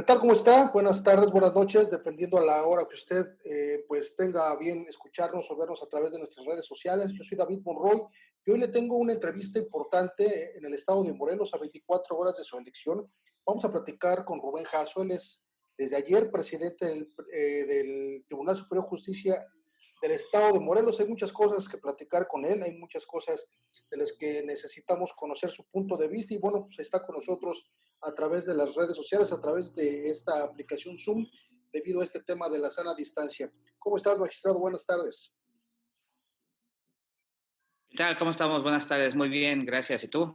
¿Qué tal? ¿Cómo está? Buenas tardes, buenas noches, dependiendo a la hora que usted pues tenga a bien escucharnos o vernos a través de nuestras redes sociales. Yo soy David Monroy y hoy le tengo una entrevista importante en el estado de Morelos a 24 horas de su elección. Vamos a platicar con Rubén Jasso. Él es desde ayer presidente del Tribunal Superior de Justicia del estado de Morelos. Hay muchas cosas que platicar con él, hay muchas cosas de las que necesitamos conocer su punto de vista y bueno, pues está con nosotros a través de las redes sociales, a través de esta aplicación Zoom, debido a este tema de la sana distancia. ¿Cómo estás, magistrado? Buenas tardes. ¿Qué tal? ¿Cómo estamos? Buenas tardes. Muy bien, gracias. ¿Y tú?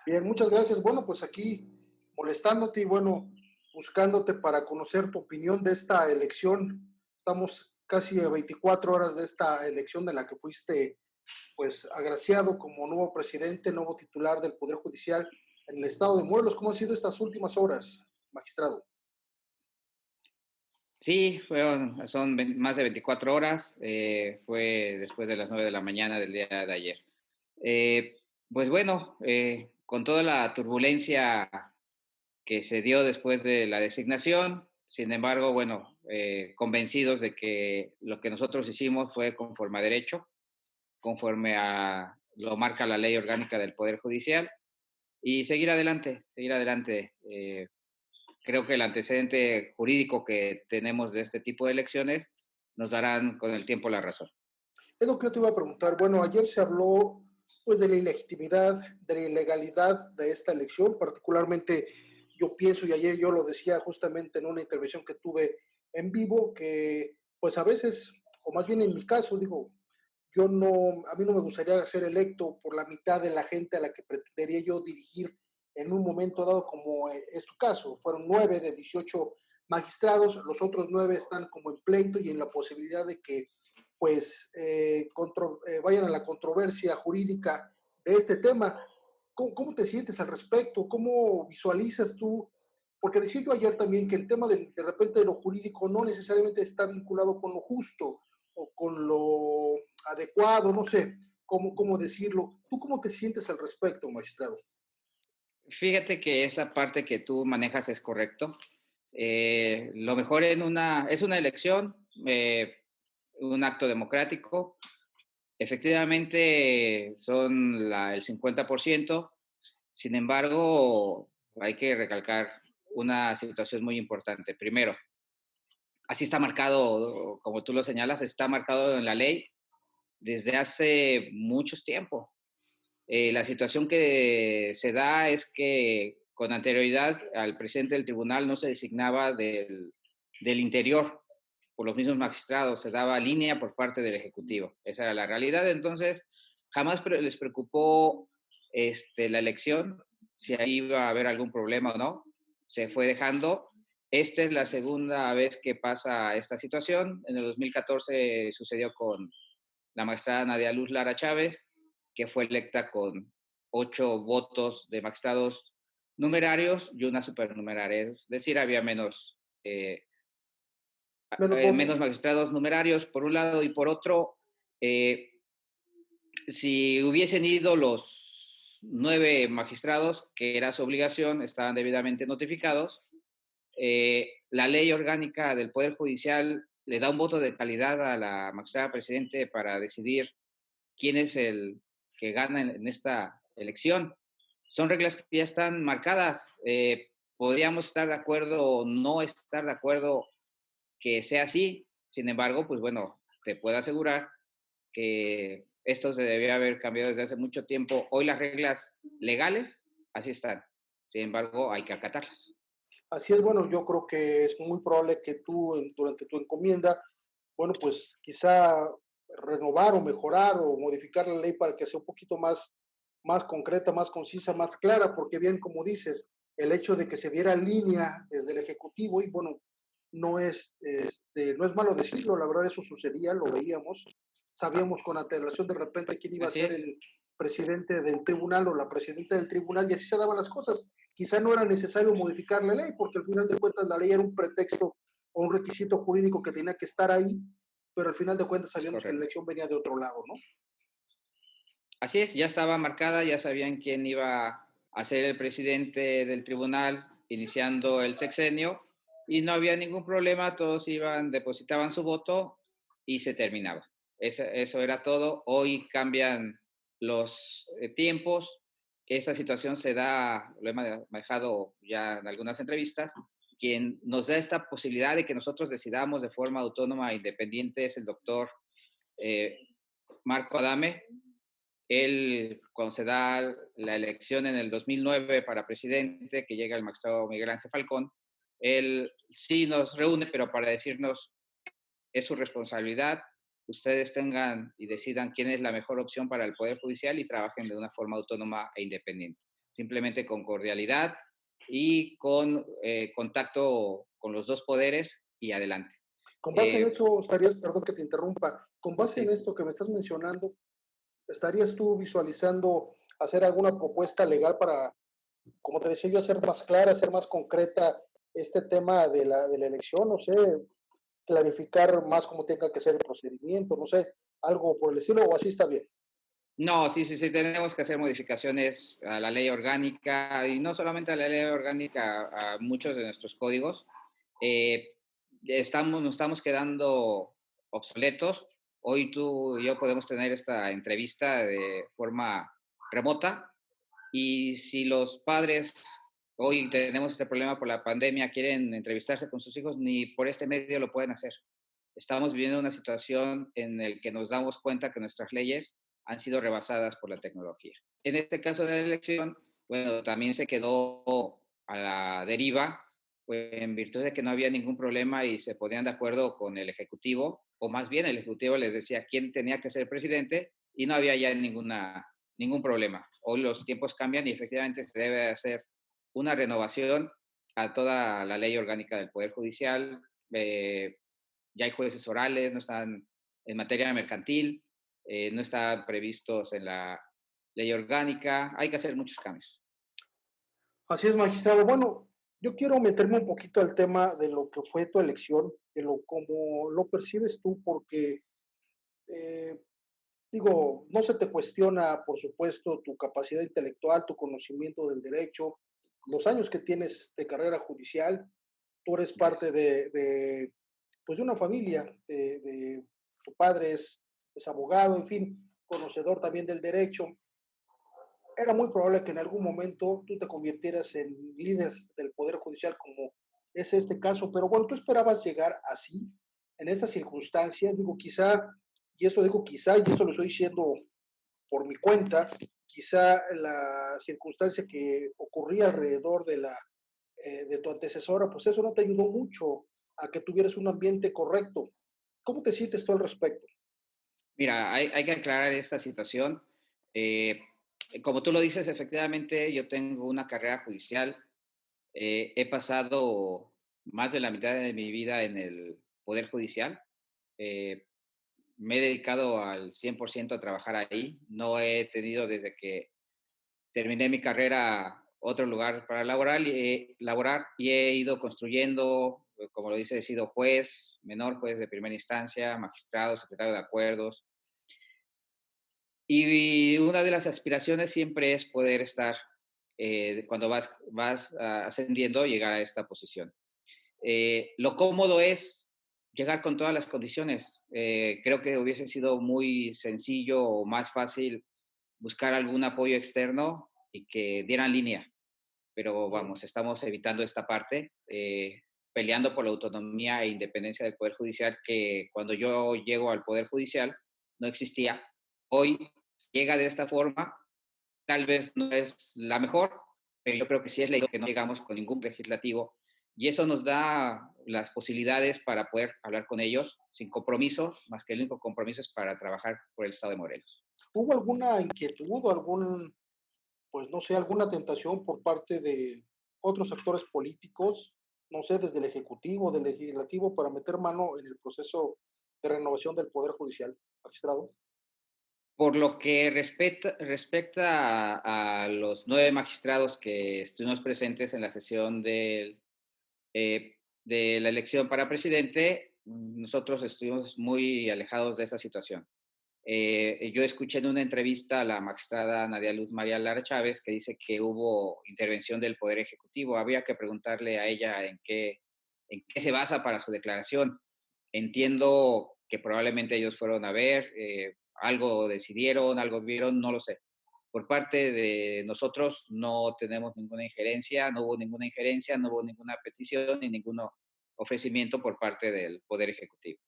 Bien, muchas gracias. Bueno, pues aquí molestándote y bueno, buscándote para conocer tu opinión de esta elección. Estamos casi a 24 horas de esta elección de la que fuiste pues agraciado como nuevo presidente, nuevo titular del Poder Judicial en el estado de Morelos. ¿Cómo han sido estas últimas horas, magistrado? Sí, más de 24 horas. Fue después de las 9 de la mañana del día de ayer. Pues bueno, con toda la turbulencia que se dio después de la designación, sin embargo, bueno, convencidos de que lo que nosotros hicimos fue conforme a derecho, conforme a lo marca la ley orgánica del Poder Judicial, y seguir adelante, seguir adelante. Creo que el antecedente jurídico que tenemos de este tipo de elecciones nos darán con el tiempo la razón. Es lo que yo te iba a preguntar. Bueno, ayer se habló pues de la ilegitimidad, de la ilegalidad de esta elección, particularmente yo pienso, y ayer yo lo decía justamente en una intervención que tuve en vivo, que pues a veces, o más bien en mi caso, digo, yo no, a mí no me gustaría ser electo por la mitad de la gente a la que pretendería yo dirigir en un momento dado como es tu caso. Fueron 9 de 18 magistrados, los otros 9 están como en pleito y en la posibilidad de que pues vayan a la controversia jurídica de este tema. ¿Cómo te sientes al respecto? ¿Cómo visualizas tú? Porque decía yo ayer también que el tema de repente de lo jurídico no necesariamente está vinculado con lo justo o con lo adecuado, no sé cómo decirlo. ¿Tú cómo te sientes al respecto, magistrado? Fíjate que esa parte que tú manejas es correcto. Lo mejor es una elección, un acto democrático. Efectivamente, el 50%. Sin embargo, hay que recalcar una situación muy importante. Primero, así está marcado, como tú lo señalas, está marcado en la ley desde hace mucho tiempo. La situación que se da es que con anterioridad al presidente del tribunal no se designaba del interior por los mismos magistrados, se daba línea por parte del Ejecutivo. Esa era la realidad. Entonces, jamás les preocupó la elección, si ahí iba a haber algún problema o no. Se fue dejando. Esta es la segunda vez que pasa esta situación. En el 2014 sucedió con la magistrada Nadia Luz Lara Chávez, que fue electa con 8 votos de magistrados numerarios y una supernumeraria. Es decir, había Menos menos votos. magistrados numerarios por un lado y por otro, eh, si hubiesen ido los 9 magistrados, que era su obligación, estaban debidamente notificados, la ley orgánica del Poder Judicial le da un voto de calidad a la magistrada presidente para decidir quién es el que gana en esta elección. Son reglas que ya están marcadas. Podríamos estar de acuerdo o no estar de acuerdo que sea así. Sin embargo, pues bueno, te puedo asegurar que esto se debía haber cambiado desde hace mucho tiempo. Hoy las reglas legales así están. Sin embargo, hay que acatarlas. Así es, bueno, yo creo que es muy probable que tú durante tu encomienda, bueno, pues quizá renovar o mejorar o modificar la ley para que sea un poquito más concreta, más concisa, más clara, porque bien, como dices, el hecho de que se diera línea desde el Ejecutivo, y bueno, no es malo decirlo, la verdad eso sucedía, lo veíamos, sabíamos con antelación de repente quién iba a Así ser es. el presidente del tribunal o la presidenta del tribunal, y así se daban las cosas. Quizá no era necesario modificar la ley, porque al final de cuentas la ley era un pretexto o un requisito jurídico que tenía que estar ahí, pero al final de cuentas Es sabíamos que la correcto. elección venía de otro lado, ¿no? Así es, ya estaba marcada, ya sabían quién iba a ser el presidente del tribunal iniciando el sexenio. y no había ningún problema, todos iban, depositaban su voto y se terminaba. Eso era todo. Hoy cambian los tiempos. Esa situación se da, lo he manejado ya en algunas entrevistas, quien nos da esta posibilidad de que nosotros decidamos de forma autónoma e independiente es el doctor eh, Marco Adame. Él, cuando se da la elección en el 2009 para presidente, que llega el magistrado Miguel Ángel Falcón, él sí nos reúne, pero para decirnos, es su responsabilidad, ustedes tengan y decidan quién es la mejor opción para el Poder Judicial y trabajen de una forma autónoma e independiente. Simplemente con cordialidad y con contacto con los dos poderes y adelante. Con base en Eh, eso, estarías, perdón que te interrumpa, con base en sí. esto que me estás mencionando, ¿estarías tú visualizando hacer alguna propuesta legal para, como te decía yo, hacer más clara, hacer más concreta este tema de la elección? No sé, clarificar más cómo tenga que ser el procedimiento, no sé, algo por el estilo, o así está bien. No, sí, sí, sí, tenemos que hacer modificaciones a la ley orgánica y no solamente a la ley orgánica, a muchos de nuestros códigos. Eh, nos estamos quedando obsoletos. Hoy tú y yo podemos tener esta entrevista de forma remota y si los padres, hoy tenemos este problema por la pandemia, quieren entrevistarse con sus hijos, ni por este medio lo pueden hacer. Estamos viviendo una situación en la que nos damos cuenta que nuestras leyes han sido rebasadas por la tecnología. En este caso de la elección, bueno, también se quedó a la deriva, pues, en virtud de que no había ningún problema y se ponían de acuerdo con el Ejecutivo, o más bien el Ejecutivo les decía quién tenía que ser presidente y no había ya ningún problema. Hoy los tiempos cambian y efectivamente se debe hacer una renovación a toda la ley orgánica del Poder Judicial. Ya hay jueces orales, no están en materia mercantil, no están previstos en la ley orgánica. Hay que hacer muchos cambios. Así es, magistrado. Bueno, yo quiero meterme un poquito al tema de lo que fue tu elección, de lo cómo lo percibes tú, porque eh, digo, no se te cuestiona, por supuesto, tu capacidad intelectual, tu conocimiento del derecho, los años que tienes de carrera judicial. Tú eres parte Gracias. pues de una familia, tu padre es abogado, en fin, conocedor también del derecho. Era muy probable que en algún momento tú te convirtieras en líder del Poder Judicial, como es este caso, pero bueno, tú esperabas llegar así, en esas circunstancias, digo, quizá, y eso digo quizá, y eso lo estoy diciendo por mi cuenta, quizá la circunstancia que ocurría alrededor de tu antecesora, pues eso no te ayudó mucho a que tuvieras un ambiente correcto. ¿Cómo te sientes tú al respecto? Mira, hay que aclarar esta situación. Eh, Como tú lo dices, efectivamente, yo tengo una carrera judicial. He pasado más de la mitad de mi vida en el Poder Judicial. Eh, Me he dedicado al 100% a trabajar ahí. No he tenido desde que terminé mi carrera otro lugar para laborar y he ido construyendo, como lo dice, he sido juez, menor juez de primera instancia, magistrado, secretario de acuerdos. Y una de las aspiraciones siempre es poder estar, cuando vas ascendiendo, llegar a esta posición. Lo cómodo es llegar con todas las condiciones. Creo que hubiese sido muy sencillo o más fácil buscar algún apoyo externo y que dieran línea, pero Mm. vamos, estamos evitando esta parte, peleando por la autonomía e independencia del Poder Judicial, que cuando yo llego al Poder Judicial no existía. Hoy llega de esta forma, tal vez no es la mejor, pero yo creo que sí es ley que no llegamos con ningún legislativo y eso nos da las posibilidades para poder hablar con ellos sin compromiso, más que el único compromiso es para trabajar por el Estado de Morelos. ¿Hubo alguna inquietud o pues no sé, alguna tentación por parte de otros actores políticos, no sé, desde el Ejecutivo, del Legislativo, para meter mano en el proceso de renovación del Poder Judicial, magistrado? Por lo que respecta a los 9 magistrados que estuvimos presentes en la sesión de la elección para presidente, nosotros estuvimos muy alejados de esa situación. Yo escuché en una entrevista a la magistrada Nadia Luz María Lara Chávez que dice que hubo intervención del Poder Ejecutivo. Había que preguntarle a ella en qué en qué se basa para su declaración. Entiendo que probablemente ellos fueron a ver, algo decidieron, algo vieron, no lo sé. Por parte de nosotros no tenemos ninguna injerencia, no hubo ninguna injerencia, no hubo ninguna petición ni ningún ofrecimiento por parte del Poder Ejecutivo.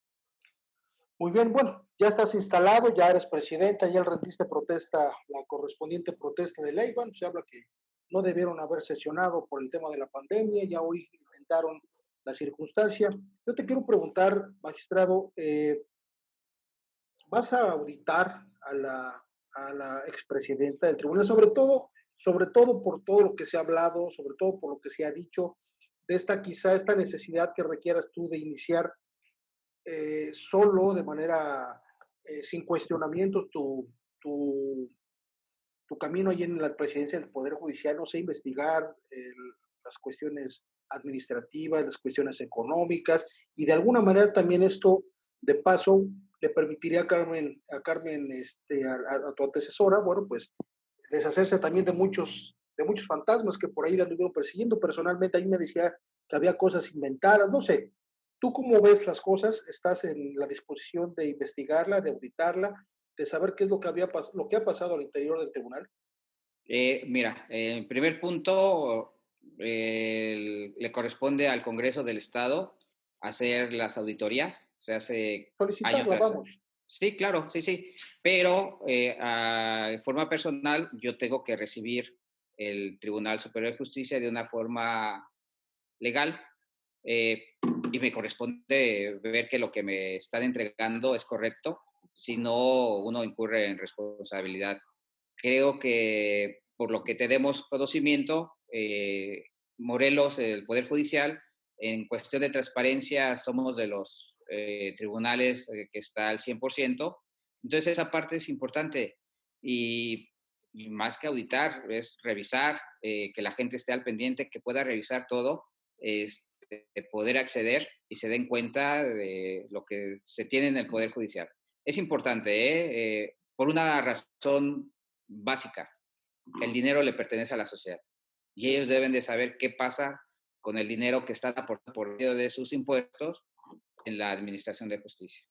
Muy bien, bueno, ya estás instalado, ya eres presidenta, ya rendiste protesta, la correspondiente protesta de ley. Bueno, se habla que no debieron haber sesionado por el tema de la pandemia, ya hoy inventaron la circunstancia. Yo te quiero preguntar, magistrado, ¿vas a auditar a la expresidenta del tribunal, sobre todo por todo lo que se ha hablado, sobre todo por lo que se ha dicho, de esta quizá esta necesidad que requieras tú de iniciar solo, de manera sin cuestionamientos, tu camino allí en la presidencia del Poder Judicial, no sé, investigar las cuestiones administrativas, las cuestiones económicas, y de alguna manera también esto, de paso, le permitiría a Carmen a tu antecesora, bueno, pues deshacerse también de muchos fantasmas que por ahí la anduvieron persiguiendo. Personalmente, ahí me decía que había cosas inventadas, no sé. ¿Tú cómo ves las cosas? ¿Estás en la disposición de investigarla, de auditarla, de saber qué es lo que ha pasado al interior del tribunal? Mira, en primer punto, le corresponde al Congreso del Estado hacer las auditorías, se hace año Solicitarla, tras. vamos. Sí, claro, sí, sí, pero de forma personal yo tengo que recibir el Tribunal Superior de Justicia de una forma legal, eh, y me corresponde ver que lo que me están entregando es correcto, si no uno incurre en responsabilidad. Creo que por lo que tenemos conocimiento, Morelos, el Poder Judicial, en cuestión de transparencia, somos de los tribunales que está al 100%. Entonces, esa parte es importante. Y más que auditar, es revisar, que la gente esté al pendiente, que pueda revisar todo, poder acceder y se den cuenta de lo que se tiene en el Poder Judicial. Es importante, por una razón básica. El dinero le pertenece a la sociedad y ellos deben de saber qué pasa con el dinero que están aportando por medio de sus impuestos en la administración de justicia.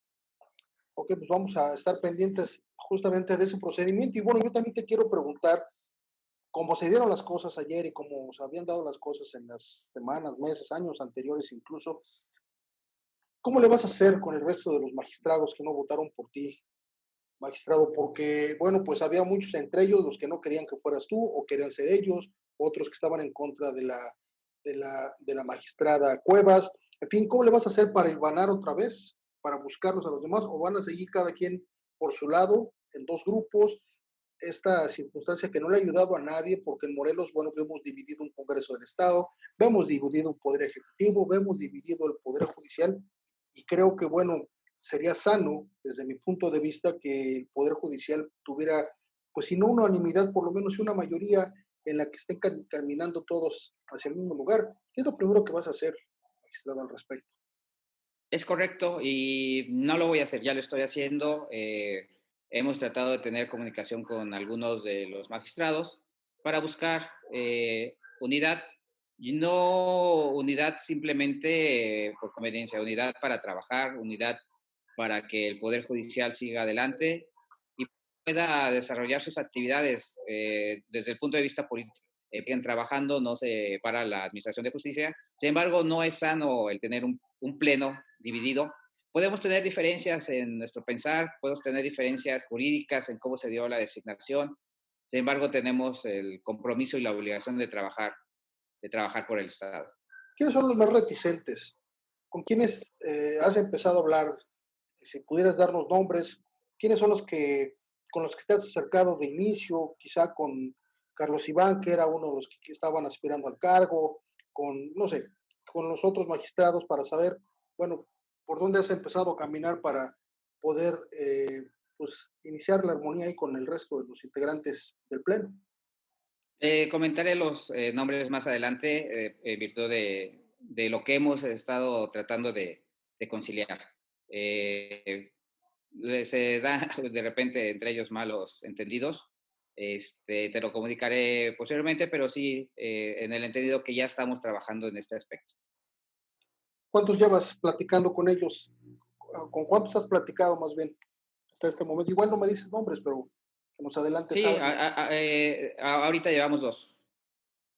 Ok, pues vamos a estar pendientes justamente de ese procedimiento. Y bueno, yo también te quiero preguntar, cómo se dieron las cosas ayer y cómo se habían dado las cosas en las semanas, meses, años anteriores incluso, ¿cómo le vas a hacer con el resto de los magistrados que no votaron por ti, magistrado? Porque, bueno, pues había muchos entre ellos, los que no querían que fueras tú o querían ser ellos, otros que estaban en contra de la magistrada Cuevas. En fin, ¿cómo le vas a hacer para hilvanar otra vez, para buscarlos a los demás, o van a seguir cada quien por su lado, en dos grupos? Esta circunstancia que no le ha ayudado a nadie, porque en Morelos, bueno, vemos dividido un Congreso del Estado, vemos dividido un Poder Ejecutivo, vemos dividido el Poder Judicial, y creo que, bueno, sería sano, desde mi punto de vista, que el Poder Judicial tuviera, pues si no unanimidad, por lo menos una mayoría en la que estén caminando todos hacia el mismo lugar. ¿Qué es lo primero que vas a hacer, magistrado, al respecto? Es correcto y no lo voy a hacer, ya lo estoy haciendo. Hemos tratado de tener comunicación con algunos de los magistrados para buscar unidad, y no unidad simplemente por conveniencia, unidad para trabajar, unidad para que el Poder Judicial siga adelante y pueda desarrollar sus actividades desde el punto de vista político. Siguen trabajando, no se para la Administración de Justicia. Sin embargo, no es sano el tener un pleno dividido. Podemos tener diferencias en nuestro pensar, podemos tener diferencias jurídicas en cómo se dio la designación. Sin embargo, tenemos el compromiso y la obligación de trabajar por el Estado. ¿Quiénes son los más reticentes? ¿Con quiénes has empezado a hablar? Si pudieras darnos nombres, ¿quiénes son con los que te has acercado de inicio? Quizá con Carlos Iván, que era uno de los que estaban aspirando al cargo, no sé, con los otros magistrados para saber, bueno, por dónde has empezado a caminar para poder, pues, iniciar la armonía ahí con el resto de los integrantes del Pleno. Comentaré los nombres más adelante en virtud de lo que hemos estado tratando de conciliar. Eh, Se da de repente entre ellos malos entendidos. Te lo comunicaré posteriormente, pero sí en el entendido que ya estamos trabajando en este aspecto. ¿Cuántos llevas platicando con ellos? ¿Con cuántos has platicado más bien hasta este momento? Igual no me dices nombres, pero que nos adelantes Sí, algo. ahorita llevamos 2.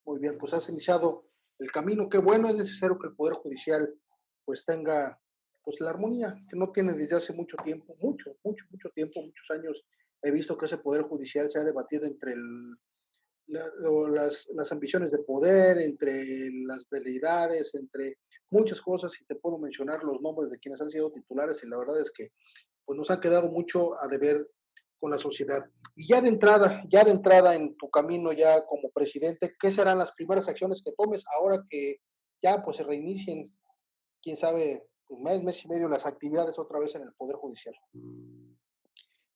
Muy bien, pues has iniciado el camino. Qué bueno, es necesario que el Poder Judicial pues tenga pues la armonía que no tiene desde hace mucho tiempo, mucho tiempo, muchos años. He visto que ese Poder Judicial se ha debatido entre las ambiciones de poder, entre las veleidades, entre muchas cosas, y te puedo mencionar los nombres de quienes han sido titulares, y la verdad es que pues nos ha quedado mucho a deber con la sociedad. Y ya de entrada en tu camino ya como presidente, ¿qué serán las primeras acciones que tomes ahora que ya pues se reinicien, quién sabe, un mes y medio las actividades otra vez en el Poder Judicial?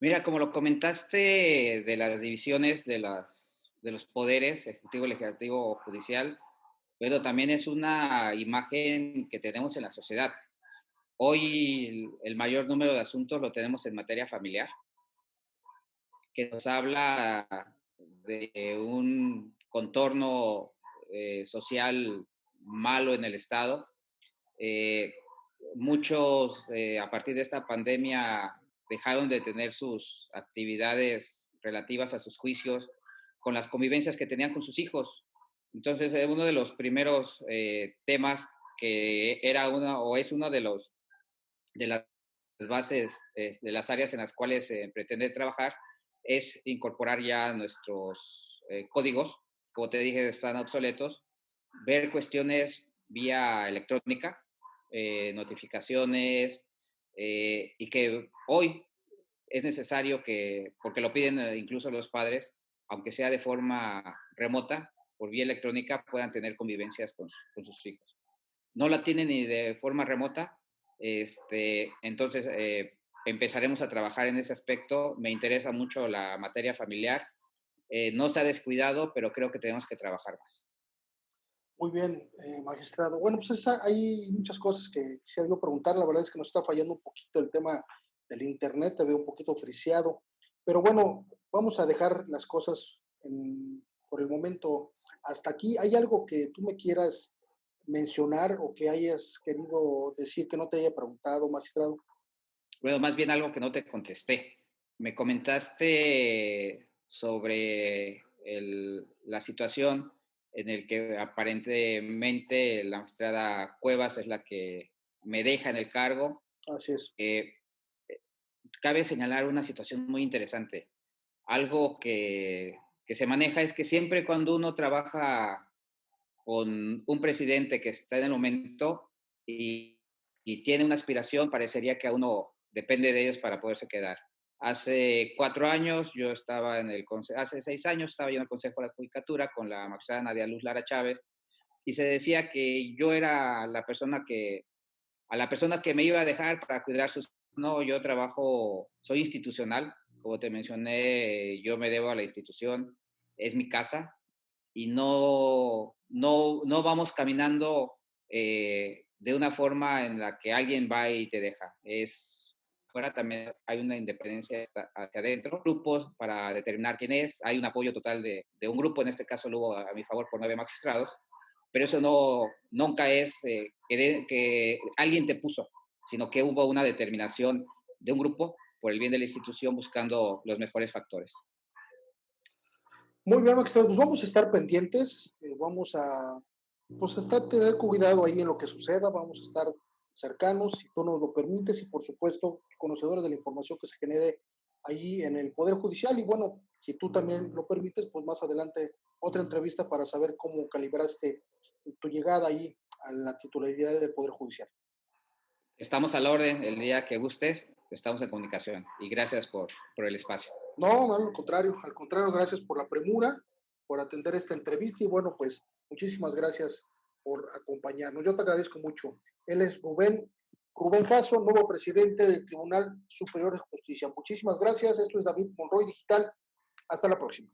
Mira, como lo comentaste de las divisiones de los poderes, ejecutivo, legislativo o judicial, pero también es una imagen que tenemos en la sociedad. Hoy el mayor número de asuntos lo tenemos en materia familiar, que nos habla de un contorno social malo en el Estado. Eh, Muchos, a partir de esta pandemia, dejaron de tener sus actividades relativas a sus juicios con las convivencias que tenían con sus hijos. Entonces, uno de los primeros temas que era uno o es uno de las bases, de las áreas en las cuales se pretende trabajar, es incorporar ya nuestros códigos, como te dije, están obsoletos, ver cuestiones vía electrónica, notificaciones, y que hoy es necesario que, porque lo piden incluso los padres, aunque sea de forma remota, por vía electrónica, puedan tener convivencias con sus hijos. No la tienen ni de forma remota, entonces empezaremos a trabajar en ese aspecto. Me interesa mucho la materia familiar. No se ha descuidado, pero creo que tenemos que trabajar más. Muy bien, magistrado. Bueno, pues hay muchas cosas que quisiera yo preguntar. La verdad es que nos está fallando un poquito el tema del internet, te veo un poquito friseado. Pero bueno, vamos a dejar las cosas por el momento hasta aquí. ¿Hay algo que tú me quieras mencionar o que hayas querido decir que no te haya preguntado, magistrado? Bueno, más bien algo que no te contesté. Me comentaste sobre la situación en el que aparentemente la magistrada Cuevas es la que me deja en el cargo. Así es. Eh, Cabe señalar una situación muy interesante. Algo que se maneja es que siempre cuando uno trabaja con un presidente que está en el momento y tiene una aspiración, parecería que a uno depende de ellos para poderse quedar. Hace 4 años yo estaba hace 6 años estaba yo en el Consejo de la Judicatura con la magistrada Nadia Luz Lara Chávez y se decía que yo era a la persona que me iba a dejar para cuidar sus... No, yo trabajo, soy institucional, como te mencioné, yo me debo a la institución, es mi casa, y no vamos caminando de una forma en la que alguien va y te deja. Fuera también hay una independencia hacia adentro, grupos para determinar quién es, hay un apoyo total de un grupo, en este caso lo hubo a mi favor por 9 magistrados, pero eso nunca es que alguien te puso, sino que hubo una determinación de un grupo por el bien de la institución buscando los mejores factores. Muy bien, magistrado, pues vamos a estar pendientes, vamos a pues tener cuidado ahí en lo que suceda, vamos a estar cercanos, si tú nos lo permites, y por supuesto, conocedores de la información que se genere ahí en el Poder Judicial. Y bueno, si tú también lo permites, pues más adelante otra entrevista para saber cómo calibraste tu llegada ahí a la titularidad del Poder Judicial. Estamos a la orden el día que gustes, estamos en comunicación y gracias por el espacio. No, no, al contrario, gracias por la premura, por atender esta entrevista, y bueno, pues muchísimas gracias por acompañarnos. Yo te agradezco mucho. Él es Rubén Jasso, nuevo presidente del Tribunal Superior de Justicia. Muchísimas gracias. Esto es David Monroy Digital. Hasta la próxima.